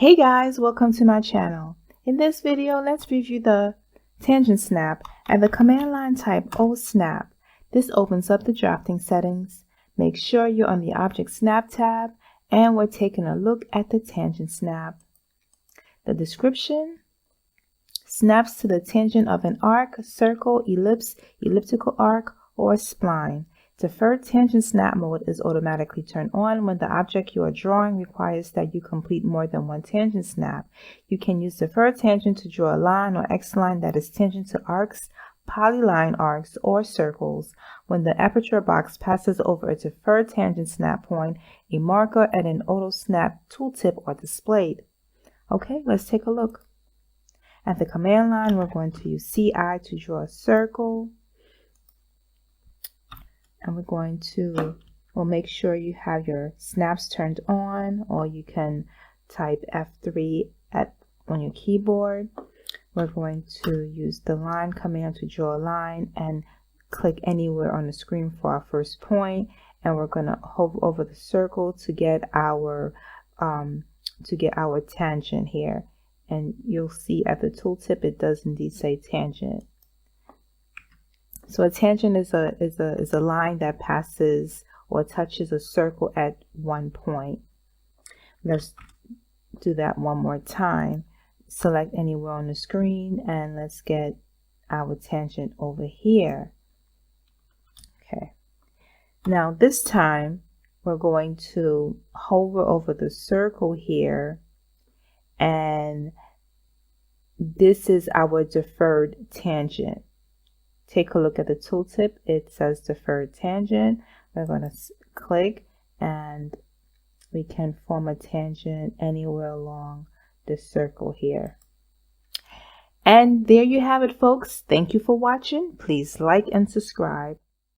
Hey guys, welcome to my channel. In this video, let's review the Tangent Snap and the command line type O-Snap. This opens up the drafting settings. Make sure you're on the Object Snap tab, and we're taking a look at the Tangent Snap. The description: snaps to the tangent of an arc, circle, ellipse, elliptical arc, or spline. Deferred tangent snap mode is automatically turned on when the object you are drawing requires that you complete more than one tangent snap. You can use deferred tangent to draw a line or X line that is tangent to arcs, polyline arcs, or circles. When the aperture box passes over a deferred tangent snap point, a marker and an AutoSnap tooltip are displayed. Okay, let's take a look. At the command line, we're going to use CI to draw a circle. And we're going to, we'll make sure you have your snaps turned on, or you can type F3 on your keyboard. We're going to use the line command to draw a line and click anywhere on the screen for our first point. And we're going to hover over the circle to get our tangent here. And you'll see at the tooltip it does indeed say tangent. So a tangent is a line that passes or touches a circle at one point. Let's do that one more time. Select anywhere on the screen and let's get our tangent over here. Okay. Now this time we're going to hover over the circle here, and this is our deferred tangent. Take a look at the tooltip. It says deferred tangent. We're going to click and we can form a tangent anywhere along the circle here. And there you have it, folks. Thank you for watching. Please like and subscribe.